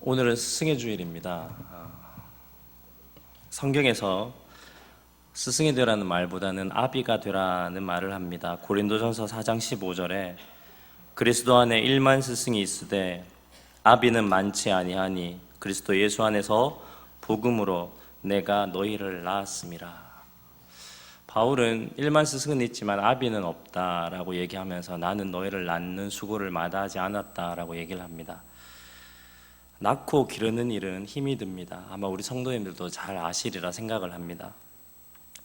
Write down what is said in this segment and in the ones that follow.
오늘은 스승의 주일입니다. 성경에서 스승이 되라는 말보다는 아비가 되라는 말을 합니다. 고린도전서 4장 15절에 그리스도 안에 1만 스승이 있으되 아비는 많지 아니하니 그리스도 예수 안에서 복음으로 내가 너희를 낳았음이라. 바울은 1만 스승은 있지만 아비는 없다라고 얘기하면서 나는 너희를 낳는 수고를 마다하지 않았다라고 얘기를 합니다. 낳고 기르는 일은 힘이 듭니다. 아마 우리 성도님들도 잘 아시리라 생각을 합니다.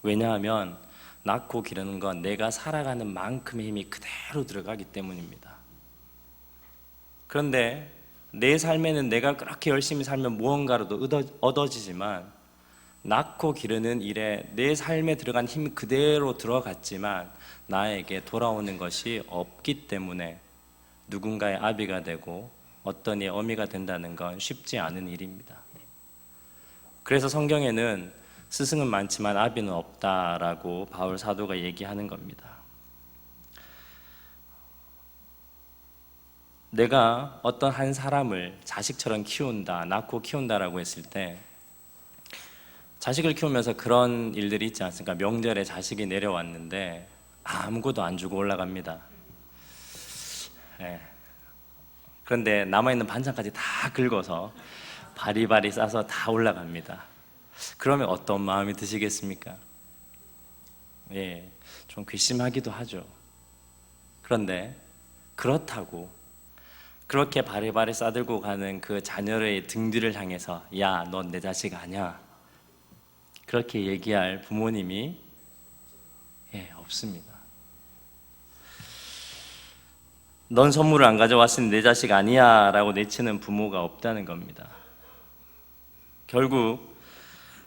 왜냐하면 낳고 기르는 건 내가 살아가는 만큼의 힘이 그대로 들어가기 때문입니다. 그런데 내 삶에는 내가 그렇게 열심히 살면 무언가로도 얻어지지만 낳고 기르는 일에 내 삶에 들어간 힘이 그대로 들어갔지만 나에게 돌아오는 것이 없기 때문에 누군가의 아비가 되고 어떤 이의 어미가 된다는 건 쉽지 않은 일입니다. 그래서 성경에는 스승은 많지만 아비는 없다라고 바울 사도가 얘기하는 겁니다. 내가 어떤 한 사람을 자식처럼 키운다, 낳고 키운다라고 했을 때 자식을 키우면서 그런 일들이 있지 않습니까? 명절에 자식이 내려왔는데 아무것도 안 주고 올라갑니다. 그런데 남아있는 반찬까지 다 긁어서 바리바리 싸서 다 올라갑니다. 그러면 어떤 마음이 드시겠습니까? 좀 괘씸하기도 하죠. 그런데 그렇다고 그렇게 바리바리 싸들고 가는 그 자녀의 등 뒤를 향해서 야, 넌 내 자식 아니야, 그렇게 얘기할 부모님이 없습니다. 넌 선물을 안 가져왔으니 내 자식 아니야 라고 내치는 부모가 없다는 겁니다. 결국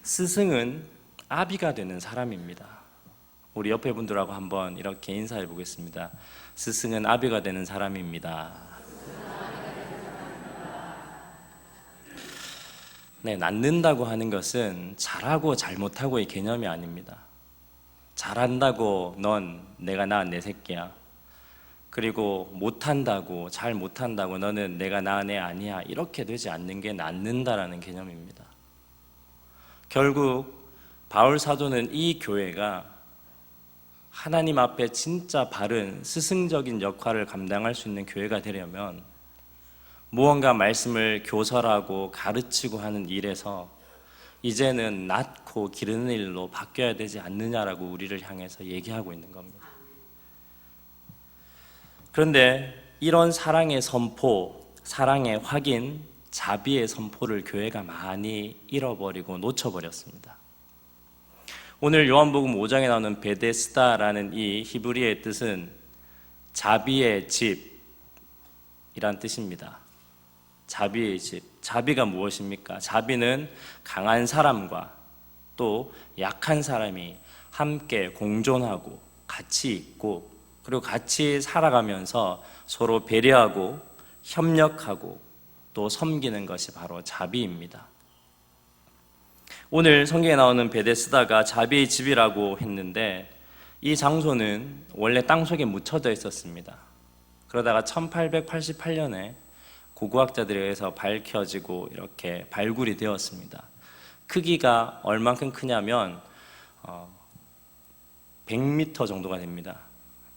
스승은 아비가 되는 사람입니다. 우리 옆에 분들하고 한번 이렇게 인사해 보겠습니다. 스승은 아비가 되는 사람입니다. 낳는다고 하는 것은 잘하고 잘못하고의 개념이 아닙니다. 잘한다고 넌 내가 낳은 내 새끼야, 그리고 못한다고, 잘 못한다고 너는 내가 낳은 애 아니야, 이렇게 되지 않는 게 낳는다라는 개념입니다. 결국 바울 사도는 이 교회가 하나님 앞에 진짜 바른 스승적인 역할을 감당할 수 있는 교회가 되려면 무언가 말씀을 교설하고 가르치고 하는 일에서 이제는 낳고 기르는 일로 바뀌어야 되지 않느냐라고 우리를 향해서 얘기하고 있는 겁니다. 그런데 이런 사랑의 선포, 사랑의 확인, 자비의 선포를 교회가 많이 잃어버리고 놓쳐버렸습니다. 오늘 요한복음 5장에 나오는 베데스다라는 이 히브리어의 뜻은 자비의 집이란 뜻입니다. 자비의 집. 자비가 무엇입니까? 자비는 강한 사람과 또 약한 사람이 함께 공존하고 같이 있고 그리고 같이 살아가면서 서로 배려하고 협력하고 또 섬기는 것이 바로 자비입니다. 오늘 성경에 나오는 베데스다가 자비의 집이라고 했는데 이 장소는 원래 땅속에 묻혀져 있었습니다. 그러다가 1888년에 고고학자들에 의해서 밝혀지고 이렇게 발굴이 되었습니다. 크기가 얼만큼 크냐면 100m 정도가 됩니다.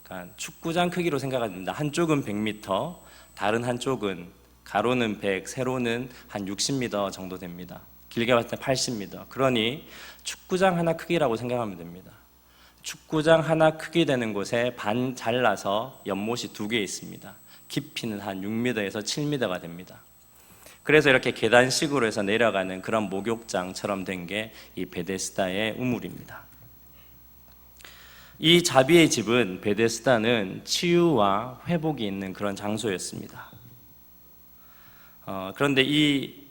그러니까 축구장 크기로 생각하면 됩니다. 한쪽은 100m, 다른 한쪽은 가로는 100, 세로는 한 60m 정도 됩니다. 길게 봤을 때 80m. 그러니 축구장 하나 크기라고 생각하면 됩니다. 축구장 하나 크기 되는 곳에 반 잘라서 연못이 2개 있습니다. 깊이는 한 6m에서 7m가 됩니다. 그래서 이렇게 계단식으로 해서 내려가는 그런 목욕장처럼 된 게 이 베데스다의 우물입니다. 이 자비의 집은, 베데스다는 치유와 회복이 있는 그런 장소였습니다. 그런데 이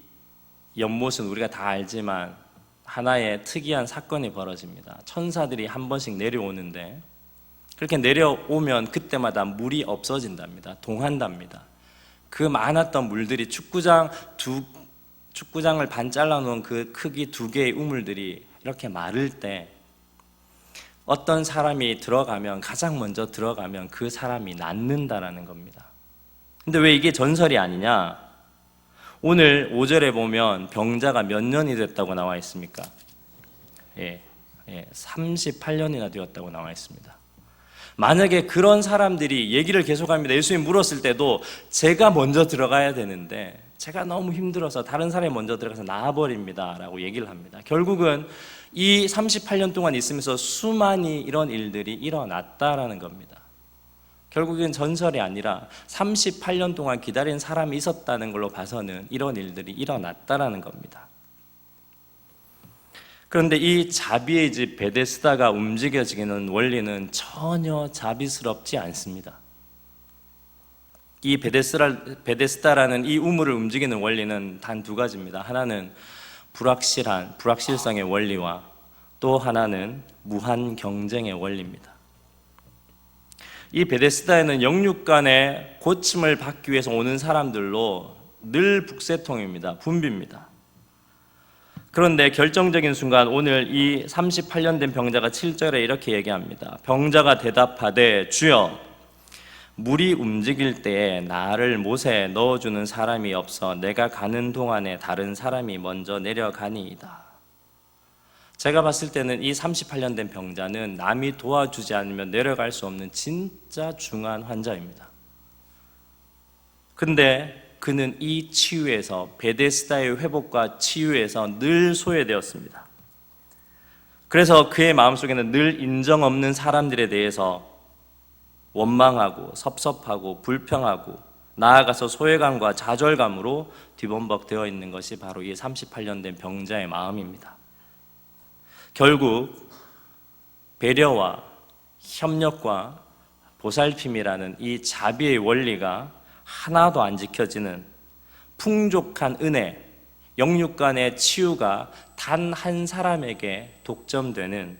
연못은 우리가 다 알지만 하나의 특이한 사건이 벌어집니다. 천사들이 한 번씩 내려오는데 그렇게 내려오면 그때마다 물이 없어진답니다. 동한답니다. 그 많았던 물들이 축구장을 반 잘라놓은 그 크기 2개의 우물들이 이렇게 마를 때 어떤 사람이 들어가면, 가장 먼저 들어가면 그 사람이 낫는다라는 겁니다. 근데 왜 이게 전설이 아니냐? 오늘 5절에 보면 병자가 몇 년이 됐다고 나와 있습니까? 38년이나 되었다고 나와 있습니다. 만약에 그런 사람들이 얘기를 계속합니다. 예수님 물었을 때도 제가 먼저 들어가야 되는데 제가 너무 힘들어서 다른 사람이 먼저 들어가서 나아버립니다 라고 얘기를 합니다. 결국은 이 38년 동안 있으면서 수많이 이런 일들이 일어났다라는 겁니다. 결국엔 전설이 아니라 38년 동안 기다린 사람이 있었다는 걸로 봐서는 이런 일들이 일어났다라는 겁니다. 그런데 이 자비의 집 베데스다가 움직여지는 원리는 전혀 자비스럽지 않습니다. 이 베데스다라는 이 우물을 움직이는 원리는 단 두 가지입니다. 하나는 불확실성의 원리와 또 하나는 무한 경쟁의 원리입니다. 이 베데스다에는 영육 간의 고침을 받기 위해서 오는 사람들로 늘 북새통입니다. 붐빕니다. 그런데 결정적인 순간 오늘 이 38년 된 병자가 7절에 이렇게 얘기합니다. 병자가 대답하되 주여 물이 움직일 때에 나를 못에 넣어주는 사람이 없어 내가 가는 동안에 다른 사람이 먼저 내려가니이다. 제가 봤을 때는 이 38년 된 병자는 남이 도와주지 않으면 내려갈 수 없는 진짜 중한 환자입니다. 근데 그는 이 치유에서 베데스다의 회복과 치유에서 늘 소외되었습니다. 그래서 그의 마음속에는 늘 인정 없는 사람들에 대해서 원망하고 섭섭하고 불평하고 나아가서 소외감과 좌절감으로 뒤범벅되어 있는 것이 바로 이 38년 된 병자의 마음입니다. 결국 배려와 협력과 보살핌이라는 이 자비의 원리가 하나도 안 지켜지는 풍족한 은혜, 영육 간의 치유가 단 한 사람에게 독점되는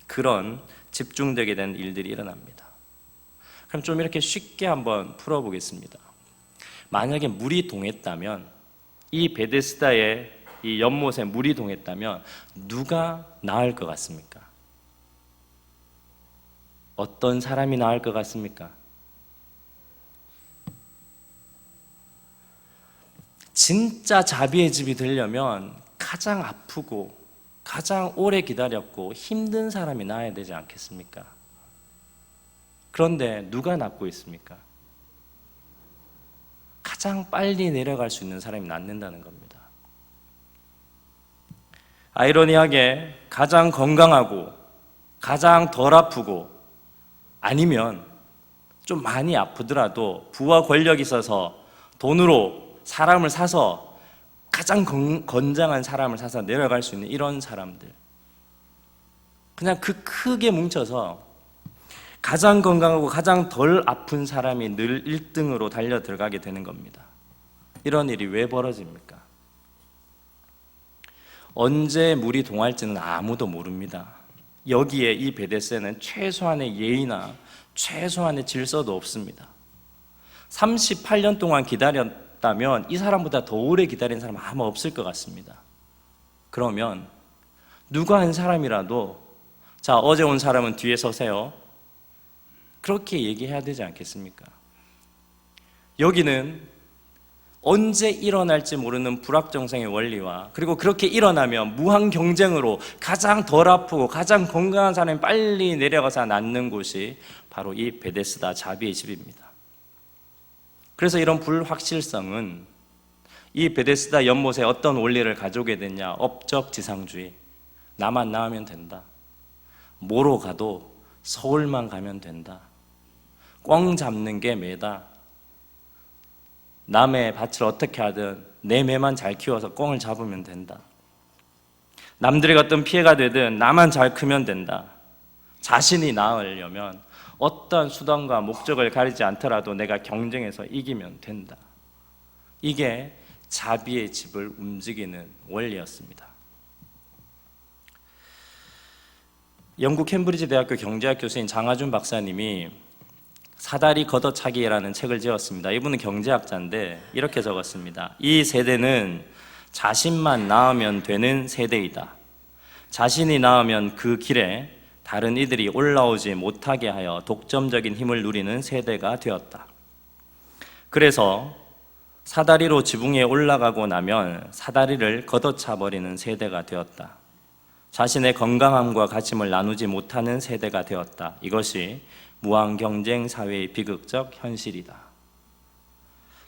그런 집중되게 된 일들이 일어납니다. 그럼 좀 이렇게 쉽게 한번 풀어보겠습니다. 만약에 물이 동했다면, 이 베데스다의 이 연못에 물이 동했다면 누가 나을 것 같습니까? 어떤 사람이 나을 것 같습니까? 진짜 자비의 집이 되려면 가장 아프고 가장 오래 기다렸고 힘든 사람이 나아야 되지 않겠습니까? 그런데 누가 낫고 있습니까? 가장 빨리 내려갈 수 있는 사람이 낫는다는 겁니다. 아이러니하게 가장 건강하고 가장 덜 아프고 아니면 좀 많이 아프더라도 부와 권력이 있어서 돈으로 사람을 사서 가장 건장한 사람을 사서 내려갈 수 있는 이런 사람들, 그냥 그 크게 뭉쳐서 가장 건강하고 가장 덜 아픈 사람이 늘 1등으로 달려 들어가게 되는 겁니다. 이런 일이 왜 벌어집니까? 언제 물이 동할지는 아무도 모릅니다. 여기에 이 베데스다는 최소한의 예의나 최소한의 질서도 없습니다. 38년 동안 기다렸다면 이 사람보다 더 오래 기다린 사람 아마 없을 것 같습니다. 그러면 누가 한 사람이라도 자, 어제 온 사람은 뒤에 서세요, 그렇게 얘기해야 되지 않겠습니까? 여기는 언제 일어날지 모르는 불확정성의 원리와 그리고 그렇게 일어나면 무한 경쟁으로 가장 덜 아프고 가장 건강한 사람이 빨리 내려가서 낫는 곳이 바로 이 베데스다 자비의 집입니다. 그래서 이런 불확실성은 이 베데스다 연못에 어떤 원리를 가져오게 됐냐? 업적지상주의. 나만 나으면 된다. 뭐로 가도 서울만 가면 된다. 꽝 잡는 게 매다. 남의 밭을 어떻게 하든 내 매만 잘 키워서 꽝을 잡으면 된다. 남들에게 어떤 피해가 되든 나만 잘 크면 된다. 자신이 나으려면 어떤 수단과 목적을 가리지 않더라도 내가 경쟁해서 이기면 된다. 이게 자비의 집을 움직이는 원리였습니다. 영국 캠브리지 대학교 경제학 교수인 장하준 박사님이 사다리 걷어차기라는 책을 지었습니다. 이분은 경제학자인데 이렇게 적었습니다. 이 세대는 자신만 나으면 되는 세대이다. 자신이 나으면 그 길에 다른 이들이 올라오지 못하게 하여 독점적인 힘을 누리는 세대가 되었다. 그래서 사다리로 지붕 위에 올라가고 나면 사다리를 걷어차 버리는 세대가 되었다. 자신의 건강함과 가침을 나누지 못하는 세대가 되었다. 이것이 무한 경쟁 사회의 비극적 현실이다.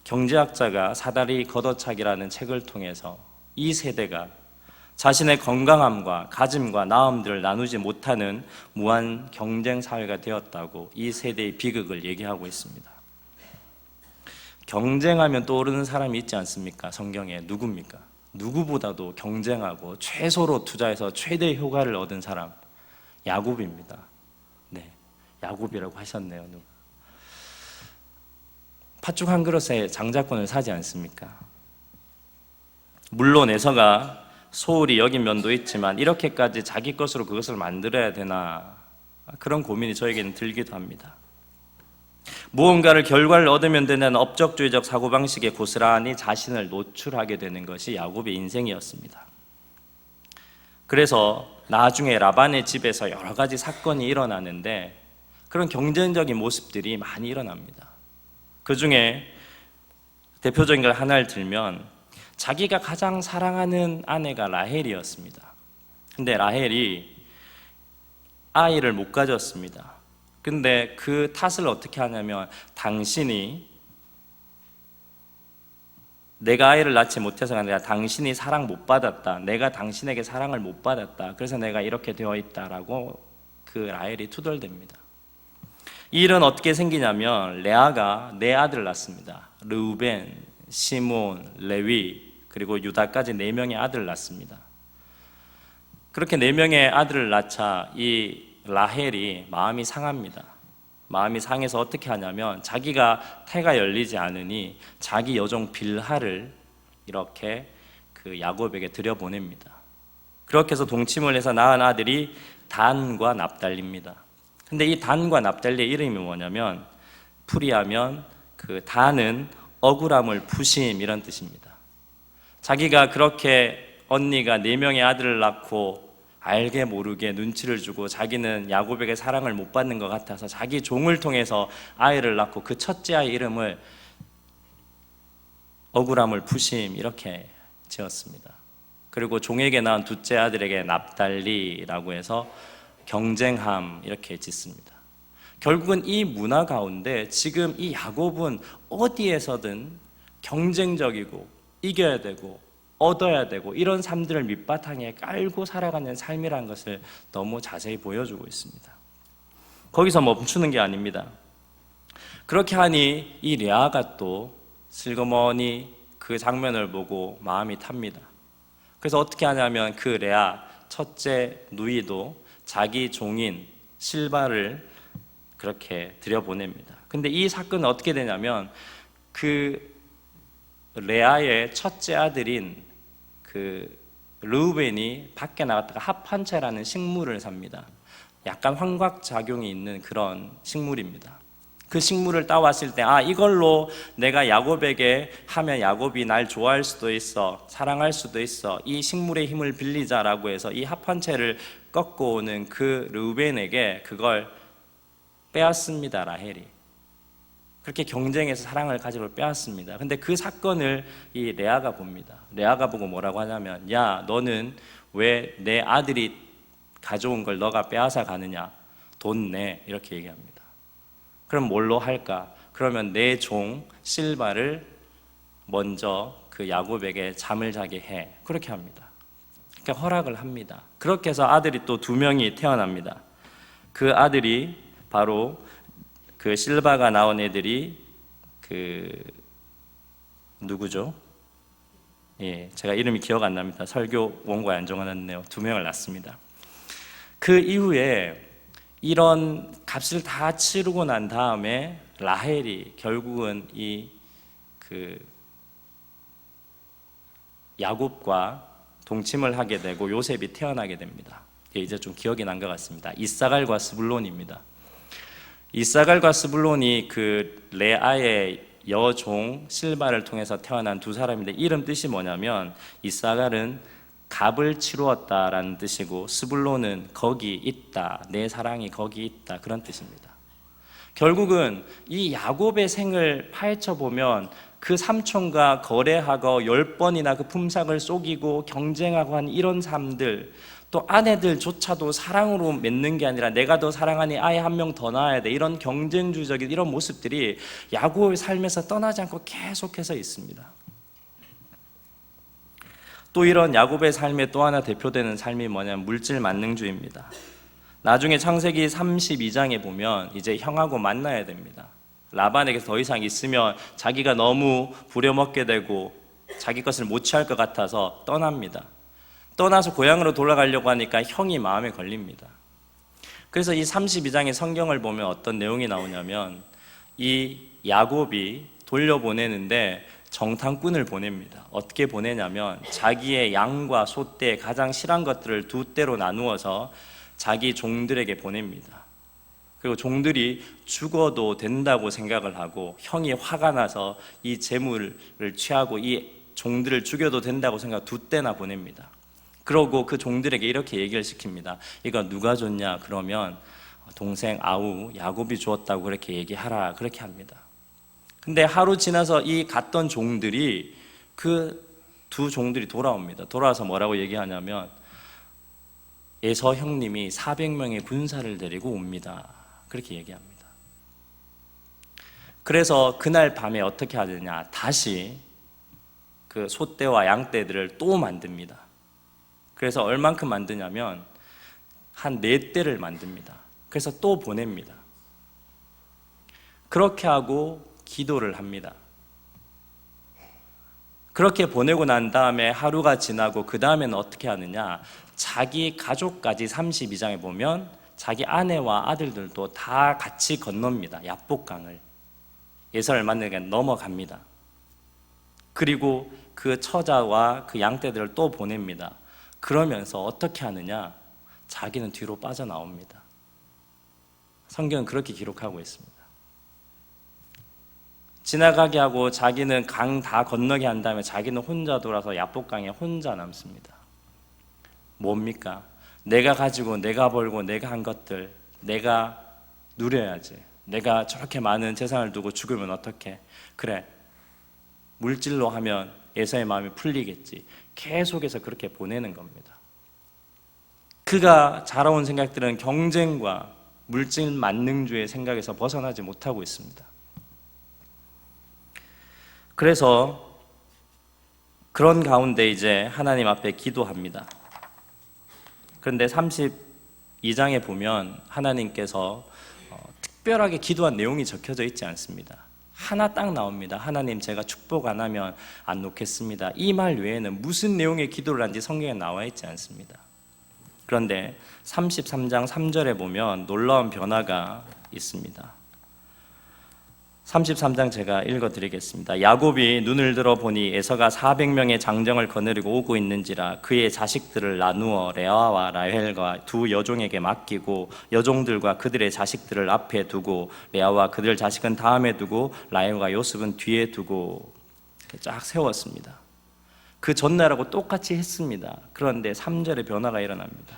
경제학자가 사다리 걷어차기라는 책을 통해서 이 세대가 자신의 건강함과 가짐과 나음들을 나누지 못하는 무한 경쟁 사회가 되었다고 이 세대의 비극을 얘기하고 있습니다. 경쟁하면 떠오르는 사람이 있지 않습니까? 성경에 누굽니까? 누구보다도 경쟁하고 최소로 투자해서 최대 효과를 얻은 사람, 야곱입니다. 네, 야곱이라고 하셨네요. 누가. 팥죽 한 그릇에 장자권을 사지 않습니까? 물론 에서가 소홀히 여긴 면도 있지만 이렇게까지 자기 것으로 그것을 만들어야 되나, 그런 고민이 저에게는 들기도 합니다. 무언가를 결과를 얻으면 되는 업적주의적 사고방식에 고스란히 자신을 노출하게 되는 것이 야곱의 인생이었습니다. 그래서 나중에 라반의 집에서 여러 가지 사건이 일어나는데 그런 경쟁적인 모습들이 많이 일어납니다. 그 중에 대표적인 걸 하나를 들면 자기가 가장 사랑하는 아내가 라헬이었습니다. 근데 라헬이 아이를 못 가졌습니다. 근데 그 탓을 어떻게 하냐면, 당신이 내가 아이를 낳지 못해서가 아니라 당신이 사랑 못 받았다, 내가 당신에게 사랑을 못 받았다, 그래서 내가 이렇게 되어 있다라고 그 라헬이 투덜댑니다. 이 일은 어떻게 생기냐면, 레아가 네 아들을 낳습니다. 르우벤, 시몬, 레위, 그리고 유다까지 4명의 아들을 낳습니다. 그렇게 4명의 아들을 낳자 이 라헬이 마음이 상합니다. 마음이 상해서 어떻게 하냐면, 자기가 태가 열리지 않으니 자기 여종 빌하를 이렇게 그 야곱에게 들여보냅니다. 그렇게 해서 동침을 해서 낳은 아들이 단과 납달리입니다. 근데 이 단과 납달리의 이름이 뭐냐면, 풀이하면 그 단은 억울함을 푸심, 이런 뜻입니다. 자기가 그렇게 언니가 4명의 아들을 낳고 알게 모르게 눈치를 주고 자기는 야곱에게 사랑을 못 받는 것 같아서 자기 종을 통해서 아이를 낳고 그 첫째 아이 이름을 억울함을 푸심, 이렇게 지었습니다. 그리고 종에게 낳은 둘째 아들에게 납달리라고 해서 경쟁함, 이렇게 짓습니다. 결국은 이 문화 가운데 지금 이 야곱은 어디에서든 경쟁적이고 이겨야 되고 얻어야 되고 이런 삶들을 밑바탕에 깔고 살아가는 삶이라는 것을 너무 자세히 보여주고 있습니다. 거기서 멈추는 게 아닙니다. 그렇게 하니 이 레아가 또 슬그머니 그 장면을 보고 마음이 탑니다. 그래서 어떻게 하냐면, 그 레아 첫째 누이도 자기 종인 실바를 그렇게 들여보냅니다. 근데 이 사건은 어떻게 되냐면, 그 레아의 첫째 아들인 그 르우벤이 밖에 나갔다가 합한채라는 식물을 삽니다. 약간 환각작용이 있는 그런 식물입니다. 그 식물을 따왔을 때, 이걸로 내가 야곱에게 하면 야곱이 날 좋아할 수도 있어, 사랑할 수도 있어, 이 식물의 힘을 빌리자라고 해서 이 합한채를 꺾고 오는 그 르우벤에게 그걸 빼앗습니다. 라헬이 그렇게 경쟁해서 사랑을 가지고 빼앗습니다. 근데 그 사건을 이 레아가 봅니다. 레아가 보고 뭐라고 하냐면, 야, 너는 왜 내 아들이 가져온 걸 너가 빼앗아 가느냐, 돈 내, 이렇게 얘기합니다. 그럼 뭘로 할까? 그러면 내 종 실바를 먼저 그 야곱에게 잠을 자게 해, 그렇게 합니다. 그러니까 허락을 합니다. 그렇게 해서 아들이 또 2명이 태어납니다. 그 아들이 바로 그 실바가 나온 애들이 그 누구죠? 예, 제가 이름이 기억 안 납니다. 설교 원고에 안 적어놨네요. 2명을 낳습니다. 그 이후에 이런 값을 다 치르고 난 다음에 라헬이 결국은 이 그 야곱과 동침을 하게 되고 요셉이 태어나게 됩니다. 이제 좀 기억이 난 것 같습니다. 이사갈과 스불론입니다. 이사갈과 스불론이 그 레아의 여종 실바를 통해서 태어난 두 사람인데, 이름 뜻이 뭐냐면, 이사갈은 값을 치루었다라는 뜻이고, 스불론은 거기 있다, 내 사랑이 거기 있다, 그런 뜻입니다. 결국은 이 야곱의 생을 파헤쳐 보면 그 삼촌과 거래하고 10번이나 그 품삯을 속이고 경쟁하고 한 이런 삶들, 또 아내들조차도 사랑으로 맺는 게 아니라 내가 더 사랑하니 아예 한 명 더 낳아야 돼, 이런 경쟁주의적인 이런 모습들이 야곱의 삶에서 떠나지 않고 계속해서 있습니다. 또 이런 야곱의 삶의 또 하나 대표되는 삶이 뭐냐면 물질 만능주의입니다. 나중에 창세기 32장에 보면 이제 형하고 만나야 됩니다. 라반에게서 더 이상 있으면 자기가 너무 부려먹게 되고 자기 것을 못 취할 것 같아서 떠납니다. 떠나서 고향으로 돌아가려고 하니까 형이 마음에 걸립니다. 그래서 이 32장의 성경을 보면 어떤 내용이 나오냐면 이 야곱이 돌려보내는데 정탐꾼을 보냅니다. 어떻게 보내냐면 자기의 양과 소떼 가장 실한 것들을 두 떼로 나누어서 자기 종들에게 보냅니다. 그리고 종들이 죽어도 된다고 생각을 하고 형이 화가 나서 이 재물을 취하고 이 종들을 죽여도 된다고 생각 두 떼나 보냅니다. 그러고 그 종들에게 이렇게 얘기를 시킵니다. 이거 누가 줬냐? 그러면 동생 아우 야곱이 주었다고 그렇게 얘기하라, 그렇게 합니다. 근데 하루 지나서 이 갔던 종들이 그 두 종들이 돌아옵니다. 돌아와서 뭐라고 얘기하냐면 에서 형님이 400명의 군사를 데리고 옵니다, 그렇게 얘기합니다. 그래서 그날 밤에 어떻게 하느냐, 다시 그 소떼와 양떼들을 또 만듭니다. 그래서 얼만큼 만드냐면 한 4떼를 만듭니다. 그래서 또 보냅니다. 그렇게 하고 기도를 합니다. 그렇게 보내고 난 다음에 하루가 지나고 그 다음에는 어떻게 하느냐, 자기 가족까지 32장에 보면 자기 아내와 아들들도 다 같이 건넙니다. 야복강을 예서를 만나게 넘어갑니다. 그리고 그 처자와 그 양떼들을 또 보냅니다. 그러면서 어떻게 하느냐, 자기는 뒤로 빠져나옵니다. 성경은 그렇게 기록하고 있습니다. 지나가게 하고 자기는 강 다 건너게 한 다음에 자기는 혼자 돌아서 야복강에 혼자 남습니다. 뭡니까? 내가 가지고 내가 벌고 내가 한 것들 내가 누려야지. 내가 저렇게 많은 재산을 두고 죽으면 어떡해? 그래, 물질로 하면 에서의 마음이 풀리겠지. 계속해서 그렇게 보내는 겁니다. 그가 자라온 생각들은 경쟁과 물질 만능주의 생각에서 벗어나지 못하고 있습니다. 그래서 그런 가운데 이제 하나님 앞에 기도합니다. 그런데 32장에 보면 하나님께서 특별하게 기도한 내용이 적혀져 있지 않습니다. 하나 딱 나옵니다. 하나님, 제가 축복 안 하면 안 놓겠습니다. 이 말 외에는 무슨 내용의 기도를 한지 성경에 나와 있지 않습니다. 그런데 33장 3절에 보면 놀라운 변화가 있습니다. 33장 제가 읽어드리겠습니다. 야곱이 눈을 들어 보니 에서가 400명의 장정을 거느리고 오고 있는지라 그의 자식들을 나누어 레아와 라헬과 두 여종에게 맡기고 여종들과 그들의 자식들을 앞에 두고 레아와 그들 자식은 다음에 두고 라헬과 요셉은 뒤에 두고 쫙 세웠습니다. 그 전날하고 똑같이 했습니다. 그런데 3절에 변화가 일어납니다.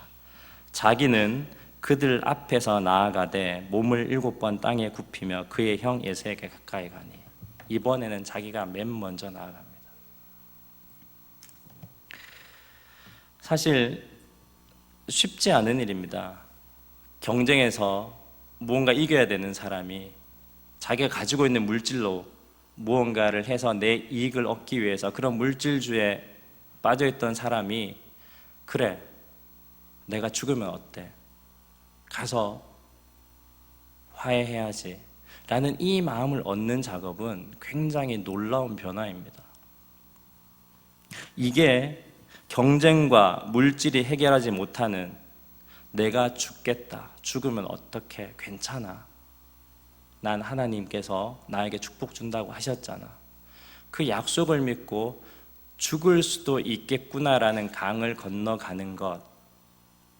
자기는 그들 앞에서 나아가되 몸을 7번 땅에 굽히며 그의 형 에서에게 가까이 가니, 이번에는 자기가 맨 먼저 나아갑니다. 사실 쉽지 않은 일입니다. 경쟁에서 무언가 이겨야 되는 사람이 자기가 가지고 있는 물질로 무언가를 해서 내 이익을 얻기 위해서 그런 물질주의에 빠져있던 사람이 그래, 내가 죽으면 어때? 가서 화해해야지 라는 이 마음을 얻는 작업은 굉장히 놀라운 변화입니다. 이게 경쟁과 물질이 해결하지 못하는 내가 죽겠다, 죽으면 어떻게, 괜찮아, 난 하나님께서 나에게 축복 준다고 하셨잖아, 그 약속을 믿고 죽을 수도 있겠구나라는 강을 건너가는 것,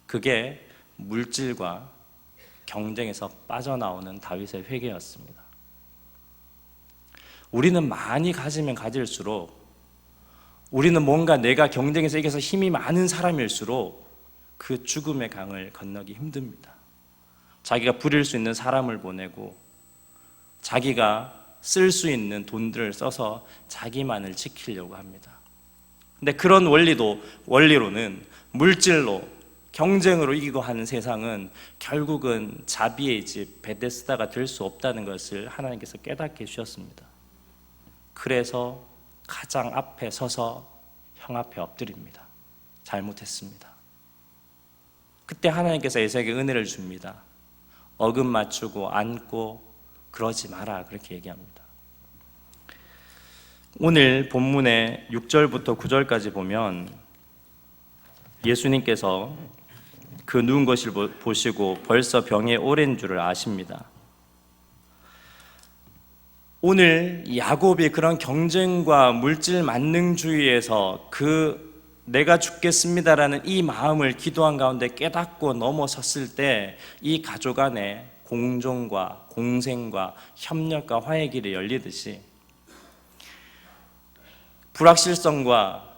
그게 물질과 경쟁에서 빠져나오는 다윗의 회개였습니다. 우리는 많이 가지면 가질수록, 우리는 뭔가 내가 경쟁에서 이겨서 힘이 많은 사람일수록 그 죽음의 강을 건너기 힘듭니다. 자기가 부릴 수 있는 사람을 보내고 자기가 쓸 수 있는 돈들을 써서 자기만을 지키려고 합니다. 근데 그런 원리로는 물질로 경쟁으로 이기고 하는 세상은 결국은 자비의 집 베데스다가 될 수 없다는 것을 하나님께서 깨닫게 해주셨습니다. 그래서 가장 앞에 서서 형 앞에 엎드립니다. 잘못했습니다. 그때 하나님께서 에서에게 은혜를 줍니다. 어금 맞추고 안고 그러지 마라, 그렇게 얘기합니다. 오늘 본문의 6절부터 9절까지 보면 예수님께서 그 누운 것을 보시고 벌써 병에 오랜 줄을 아십니다. 오늘 야곱이 그런 경쟁과 물질 만능주의에서 내가 죽겠습니다라는 이 마음을 기도한 가운데 깨닫고 넘어섰을 때 이 가족 안에 공존과 공생과 협력과 화해의 길이 열리듯이 불확실성과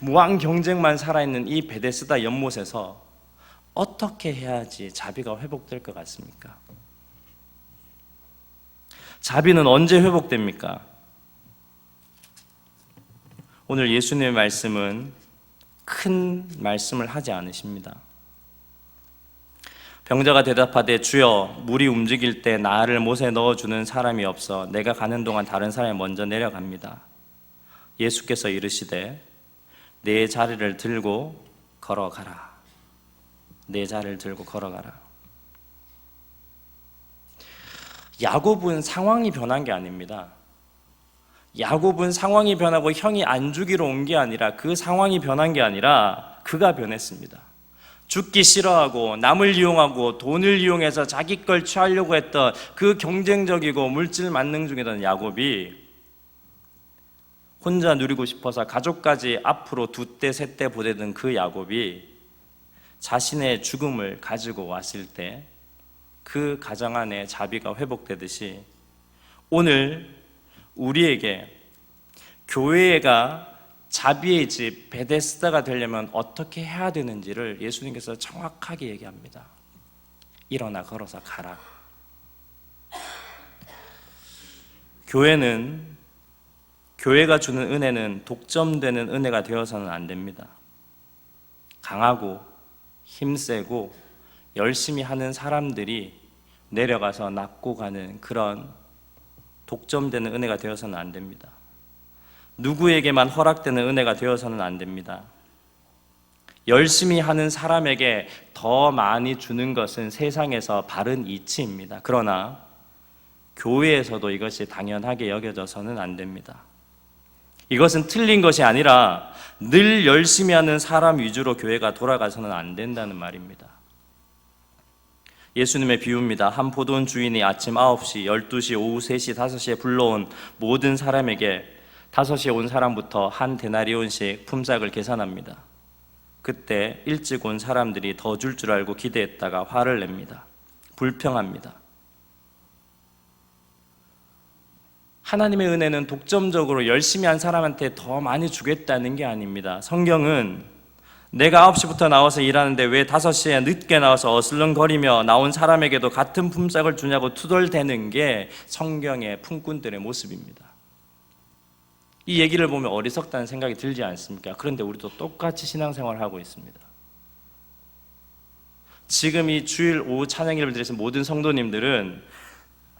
무한 경쟁만 살아있는 이 베데스다 연못에서 어떻게 해야지 자비가 회복될 것 같습니까? 자비는 언제 회복됩니까? 오늘 예수님의 말씀은 큰 말씀을 하지 않으십니다. 병자가 대답하되 주여 물이 움직일 때 나를 못에 넣어주는 사람이 없어 내가 가는 동안 다른 사람이 먼저 내려갑니다. 예수께서 이르시되 내 자리를 들고 걸어가라. 내 자리를 들고 걸어가라. 야곱은 상황이 변한 게 아닙니다. 야곱은 상황이 변하고 형이 안 주기로 온 게 아니라 그 상황이 변한 게 아니라 그가 변했습니다. 죽기 싫어하고 남을 이용하고 돈을 이용해서 자기 걸 취하려고 했던 그 경쟁적이고 물질 만능주의던 야곱이 혼자 누리고 싶어서 가족까지 앞으로 2대, 3대 보내던 그 야곱이 자신의 죽음을 가지고 왔을 때 그 가정 안에 자비가 회복되듯이 오늘 우리에게 교회가 자비의 집 베데스다가 되려면 어떻게 해야 되는지를 예수님께서 정확하게 얘기합니다. 일어나 걸어서 가라. 교회가 주는 은혜는 독점되는 은혜가 되어서는 안 됩니다. 강하고 힘세고 열심히 하는 사람들이 내려가서 납고 가는 그런 독점되는 은혜가 되어서는 안 됩니다. 누구에게만 허락되는 은혜가 되어서는 안 됩니다. 열심히 하는 사람에게 더 많이 주는 것은 세상에서 바른 이치입니다. 그러나 교회에서도 이것이 당연하게 여겨져서는 안 됩니다. 이것은 틀린 것이 아니라 늘 열심히 하는 사람 위주로 교회가 돌아가서는 안 된다는 말입니다. 예수님의 비유입니다. 한 포도원 주인이 아침 9시, 12시, 오후 3시, 5시에 불러온 모든 사람에게 5시에 온 사람부터 한 데나리온씩 품삯을 계산합니다. 그때 일찍 온 사람들이 더 줄 줄 알고 기대했다가 화를 냅니다. 불평합니다. 하나님의 은혜는 독점적으로 열심히 한 사람한테 더 많이 주겠다는 게 아닙니다. 성경은 내가 9시부터 나와서 일하는데 왜 5시에 늦게 나와서 어슬렁거리며 나온 사람에게도 같은 품삯을 주냐고 투덜대는 게 성경의 품꾼들의 모습입니다. 이 얘기를 보면 어리석다는 생각이 들지 않습니까? 그런데 우리도 똑같이 신앙생활을 하고 있습니다. 지금 이 주일 오후 찬양 예배를 드리신 모든 성도님들은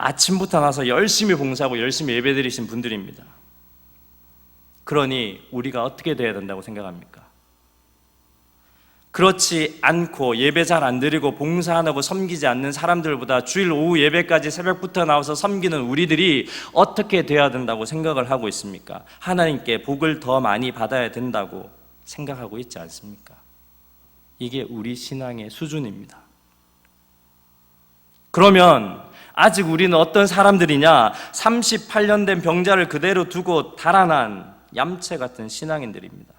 아침부터 나서 열심히 봉사하고 열심히 예배드리신 분들입니다. 그러니 우리가 어떻게 돼야 된다고 생각합니까? 그렇지 않고 예배 잘 안 드리고 봉사 안 하고 섬기지 않는 사람들보다 주일 오후 예배까지 새벽부터 나와서 섬기는 우리들이 어떻게 돼야 된다고 생각을 하고 있습니까? 하나님께 복을 더 많이 받아야 된다고 생각하고 있지 않습니까? 이게 우리 신앙의 수준입니다. 그러면 아직 우리는 어떤 사람들이냐? 38년 된 병자를 그대로 두고 달아난 얌체 같은 신앙인들입니다.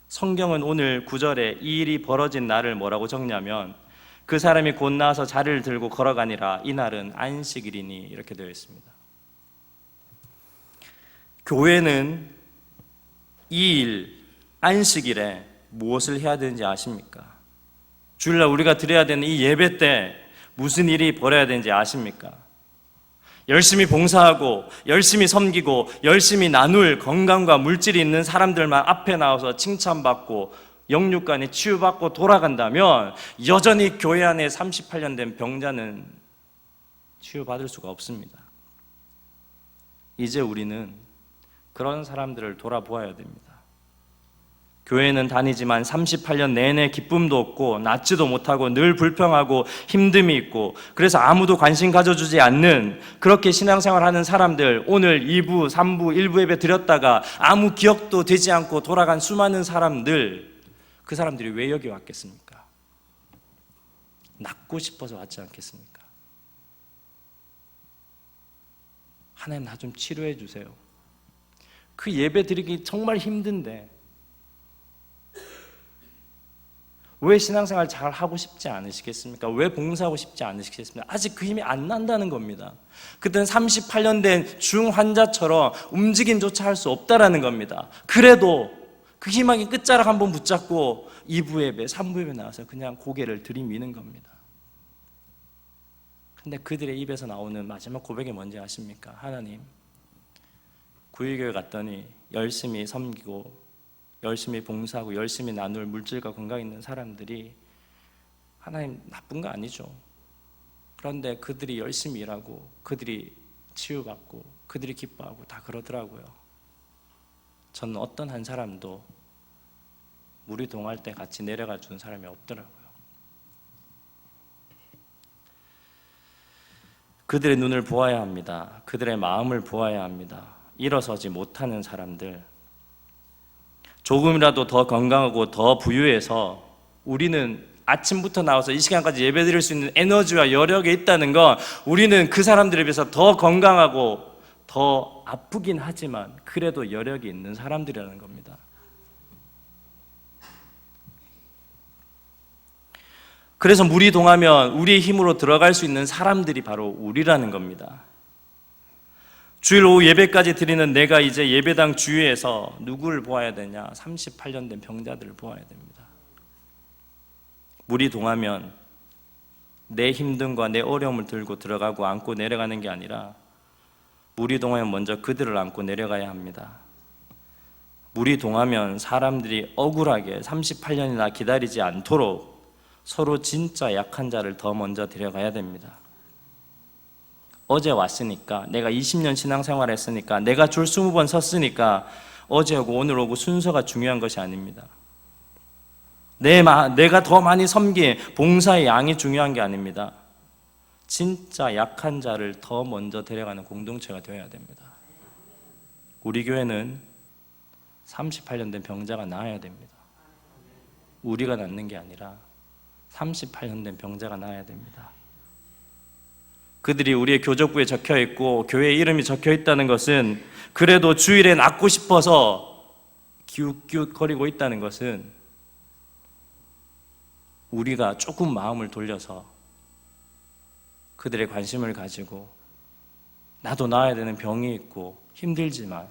성경은 오늘 9절에 이 일이 벌어진 날을 뭐라고 적냐면 그 사람이 곧 나와서 자리를 들고 걸어가니라 이날은 안식일이니 이렇게 되어 있습니다. 교회는 이 일, 안식일에 무엇을 해야 되는지 아십니까? 주일날 우리가 드려야 되는 이 예배 때 무슨 일이 벌어야 되는지 아십니까? 열심히 봉사하고 열심히 섬기고 열심히 나눌 건강과 물질이 있는 사람들만 앞에 나와서 칭찬받고 영육간에 치유받고 돌아간다면 여전히 교회 안에 38년 된 병자는 치유받을 수가 없습니다. 이제 우리는 그런 사람들을 돌아보아야 됩니다. 교회는 다니지만 38년 내내 기쁨도 없고 낫지도 못하고 늘 불평하고 힘듦이 있고 그래서 아무도 관심 가져주지 않는 그렇게 신앙생활하는 사람들, 오늘 2부, 3부, 1부 예배 드렸다가 아무 기억도 되지 않고 돌아간 수많은 사람들, 그 사람들이 왜 여기 왔겠습니까? 낫고 싶어서 왔지 않겠습니까? 하나님 나 좀 치료해 주세요. 그 예배 드리기 정말 힘든데 왜 신앙생활 잘 하고 싶지 않으시겠습니까? 왜 봉사하고 싶지 않으시겠습니까? 아직 그 힘이 안 난다는 겁니다. 그때는 38년 된 중환자처럼 움직임조차 할 수 없다라는 겁니다. 그래도 그 희망의 끝자락 한번 붙잡고 2부 예배, 3부 예배 나와서 그냥 고개를 들이미는 겁니다. 근데 그들의 입에서 나오는 마지막 고백이 뭔지 아십니까? 하나님, 구유교회 갔더니 열심히 섬기고 열심히 봉사하고 열심히 나눌 물질과 건강 있는 사람들이 하나님 나쁜 거 아니죠. 그런데 그들이 열심히 일하고 그들이 치유받고 그들이 기뻐하고 다 그러더라고요. 저는 어떤 한 사람도 물이 동할 때 같이 내려가 준 사람이 없더라고요. 그들의 눈을 보아야 합니다. 그들의 마음을 보아야 합니다. 일어서지 못하는 사람들, 조금이라도 더 건강하고 더 부유해서 우리는 아침부터 나와서 이 시간까지 예배드릴 수 있는 에너지와 여력이 있다는 건 우리는 그 사람들에 비해서 더 건강하고 더 아프긴 하지만 그래도 여력이 있는 사람들이라는 겁니다. 그래서 물이 동하면 우리의 힘으로 들어갈 수 있는 사람들이 바로 우리라는 겁니다. 주일 오후 예배까지 드리는 내가 이제 예배당 주위에서 누구를 보아야 되냐? 38년 된 병자들을 보아야 됩니다. 물이 동하면 내 힘듦과 내 어려움을 들고 들어가고 안고 내려가는 게 아니라 물이 동하면 먼저 그들을 안고 내려가야 합니다. 물이 동하면 사람들이 억울하게 38년이나 기다리지 않도록 서로 진짜 약한 자를 더 먼저 데려가야 됩니다. 어제 왔으니까, 내가 20년 신앙생활 했으니까, 내가 줄 20번 섰으니까 어제 오고 오늘 오고 순서가 중요한 것이 아닙니다. 내가 더 많이 섬긴 봉사의 양이 중요한 게 아닙니다. 진짜 약한 자를 더 먼저 데려가는 공동체가 되어야 됩니다. 우리 교회는 38년 된 병자가 나아야 됩니다. 우리가 낫는 게 아니라 38년 된 병자가 나아야 됩니다. 그들이 우리의 교적부에 적혀 있고 교회의 이름이 적혀 있다는 것은, 그래도 주일에 낫고 싶어서 기웃기웃거리고 있다는 것은 우리가 조금 마음을 돌려서 그들의 관심을 가지고, 나도 나아야 되는 병이 있고 힘들지만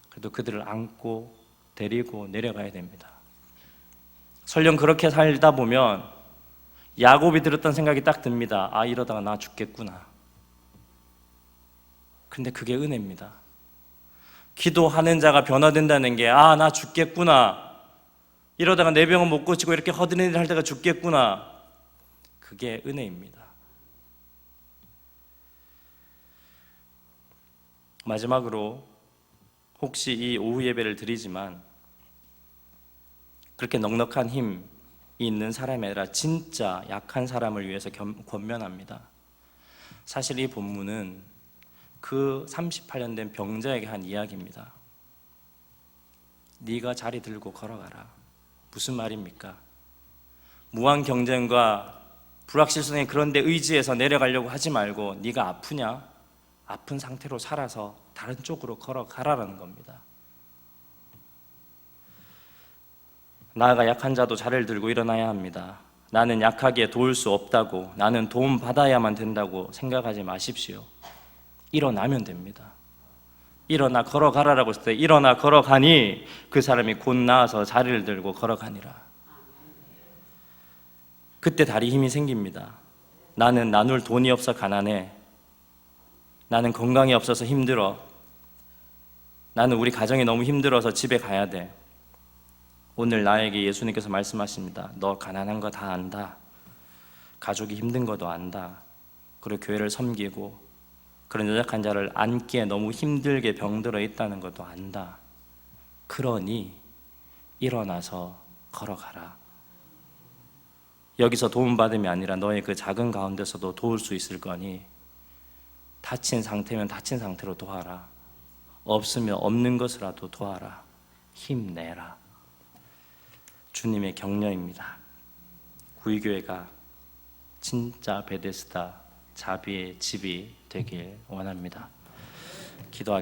그래도 그들을 안고 데리고 내려가야 됩니다. 설령 그렇게 살다 보면 야곱이 들었던 생각이 딱 듭니다. 아, 이러다가 나 죽겠구나. 근데 그게 은혜입니다. 기도하는 자가 변화된다는 게, 아, 나 죽겠구나, 이러다가 내 병은 못 고치고 이렇게 허드렛 일 할 때가 죽겠구나, 그게 은혜입니다. 마지막으로, 혹시 이 오후 예배를 드리지만 그렇게 넉넉한 힘이 있는 사람이 아니라 진짜 약한 사람을 위해서 권면합니다. 사실 이 본문은 그 38년 된 병자에게 한 이야기입니다. 네가 자리 들고 걸어가라. 무슨 말입니까? 무한 경쟁과 불확실성의 그런 데 의지해서 내려가려고 하지 말고, 네가 아프냐? 아픈 상태로 살아서 다른 쪽으로 걸어가라는 겁니다. 나아가 약한 자도 자리를 들고 일어나야 합니다. 나는 약하기에 도울 수 없다고, 나는 도움 받아야만 된다고 생각하지 마십시오. 일어나면 됩니다. 일어나 걸어가라라고 했을 때 일어나 걸어가니 그 사람이 곧 나아서 자리를 들고 걸어가니라. 그때 다리 힘이 생깁니다. 나는 나눌 돈이 없어 가난해. 나는 건강이 없어서 힘들어. 나는 우리 가정이 너무 힘들어서 집에 가야 돼. 오늘 나에게 예수님께서 말씀하십니다. 너 가난한 거 다 안다. 가족이 힘든 것도 안다. 그리고 교회를 섬기고 그런 연약한 자를 안기에 너무 힘들게 병들어 있다는 것도 안다. 그러니 일어나서 걸어가라. 여기서 도움받음이 아니라 너의 그 작은 가운데서도 도울 수 있을 거니 다친 상태면 다친 상태로 도와라. 없으면 없는 것이라도 도와라. 힘내라. 주님의 격려입니다. 구의교회가 진짜 베데스다 자비의 집이 되길 원합니다. 기도하겠습니다.